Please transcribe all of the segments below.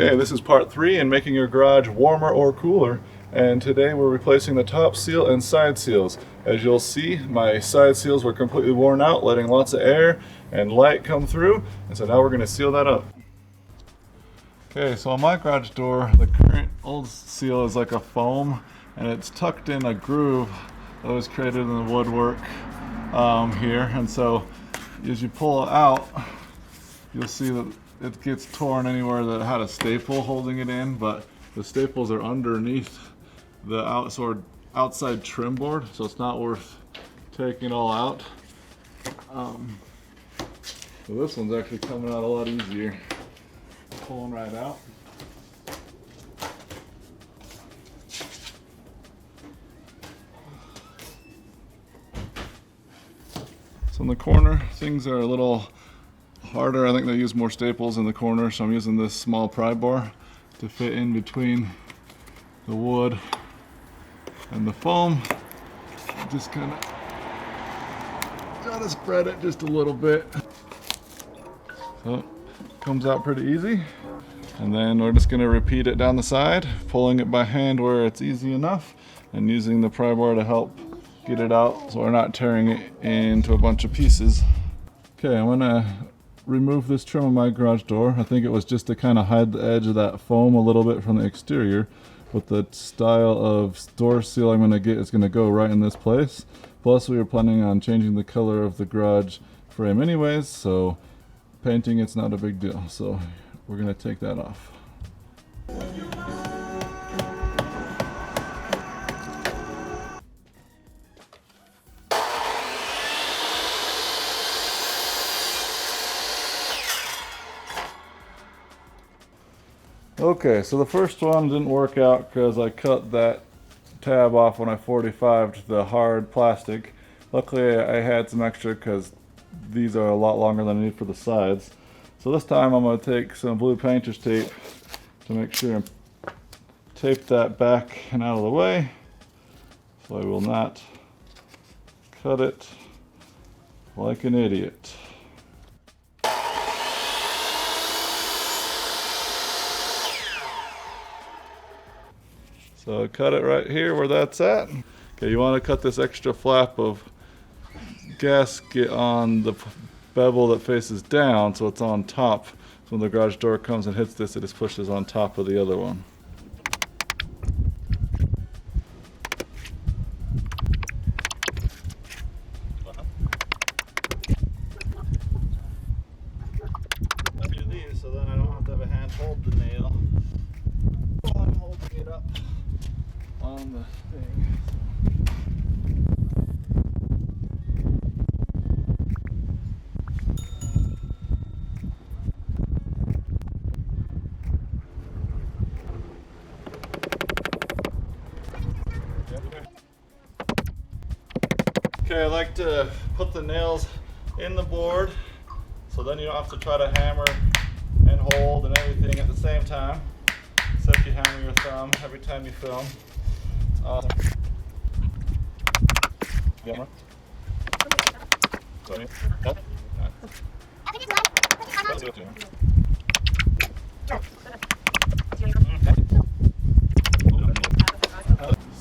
Okay, this is part 3 in making your garage warmer or cooler, and today we're replacing the top seal and side seals. As you'll see, my side seals were completely worn out, letting lots of air and light come through, and so now we're going to seal that up. Okay, so on my garage door, the current old seal is like a foam, and it's tucked in a groove that was created in the woodwork here, and so as you pull it out, you'll see that it gets torn anywhere that had a staple holding it in, but the staples are underneath the outside trim board, so it's not worth taking it all out. So this one's actually coming out a lot easier. Pulling right out. So in the corner, things are a little harder. I think they use more staples in the corner, so I'm using this small pry bar to fit in between the wood and the foam. Just kind of gotta spread it just a little bit. So it comes out pretty easy. And then we're just gonna repeat it down the side, pulling it by hand where it's easy enough, and using the pry bar to help get it out so we're not tearing it into a bunch of pieces. Okay, I'm gonna remove this trim on my garage door. I think it was just to kind of hide the edge of that foam a little bit from the exterior, but the style of door seal I'm going to get is going to go right in this place. Plus we were planning on changing the color of the garage frame anyways, so painting it's not a big deal, so we're going to take that off. Okay, so the first one didn't work out because I cut that tab off when I 45'd the hard plastic. Luckily I had some extra because these are a lot longer than I need for the sides. So this time I'm going to take some blue painter's tape to make sure and tape that back and out of the way, so I will not cut it like an idiot. So cut it right here where that's at. Okay, you want to cut this extra flap of gasket on the bevel that faces down so it's on top. So when the garage door comes and hits this, it just pushes on top of the other one. I do these so then I don't have to have a hand hold the nail while I'm holding it up on the thing. Okay, I like to put the nails in the board so then you don't have to try to hammer and hold and everything at the same time, except you hammer your thumb every time you film. Awesome. Camera. Sorry.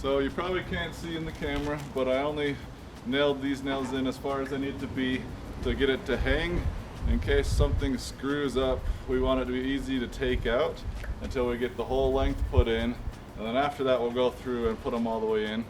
So you probably can't see in the camera, but I only nailed these nails in as far as they need to be to get it to hang. In case something screws up, we want it to be easy to take out until we get the whole length put in, and then after that we'll go through and put them all the way in.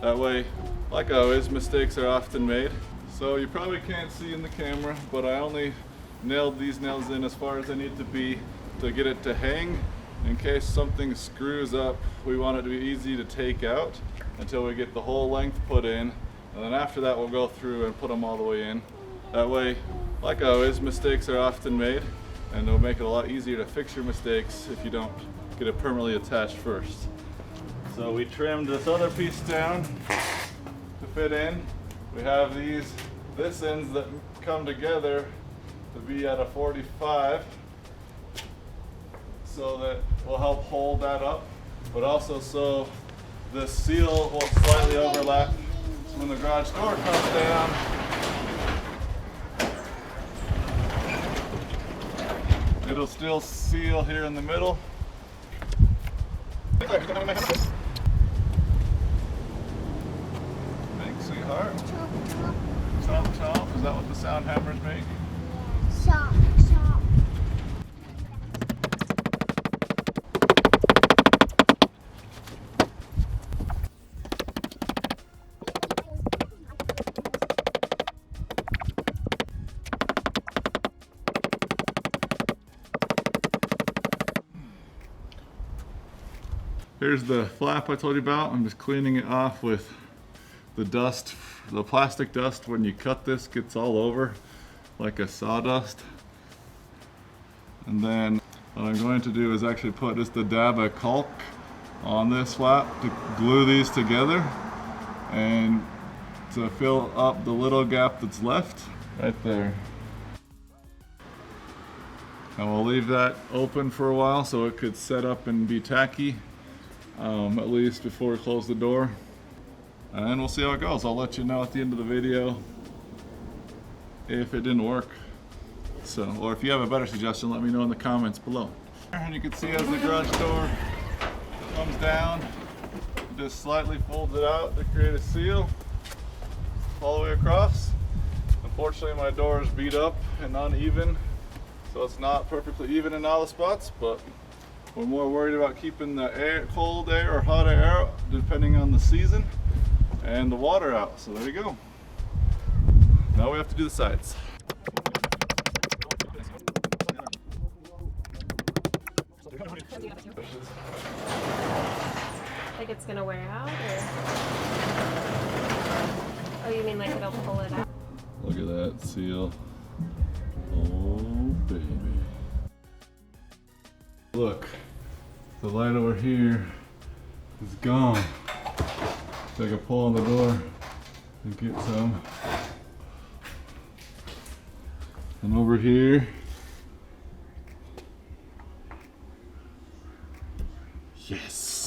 That way, like always, mistakes are often made. So you probably can't see in the camera, but I only nailed these nails in as far as they need to be to get it to hang. In case something screws up, we want it to be easy to take out until we get the whole length put in, and then after that we'll go through and put them all the way in. That way, like always, mistakes are often made, and it'll make it a lot easier to fix your mistakes if you don't get it permanently attached first. So we trimmed this other piece down to fit in. We have this ends that come together to be at a 45, so that will help hold that up, but also so the seal will slightly overlap. So when the garage door comes down, it'll still seal here in the middle, Thanks, sweetheart. Chomp chomp. Is that what the sound hammers make? Chomp, chomp. Here's the flap I told you about. I'm just cleaning it off with the dust. The plastic dust when you cut this gets all over like a sawdust. And then what I'm going to do is actually put just a dab of caulk on this flap to glue these together and to fill up the little gap that's left right there. And we'll leave that open for a while so it could set up and be tacky, at least before we close the door. And we'll see how it goes. I'll let you know at the end of the video if it didn't work. So, or if you have a better suggestion, let me know in the comments below. And you can see as the garage door comes down, it just slightly folds it out to create a seal all the way across. Unfortunately, my door is beat up and uneven, so it's not perfectly even in all the spots, but we're more worried about keeping the air, cold air or hot air out, depending on the season, and the water out. So there you go. Now we have to do the sides. Like it's gonna wear out, or? Oh, you mean like it'll pull it out? Look at that seal. Oh, baby. Look, the light over here is gone. So I can pull on the door and get some. And over here, yes.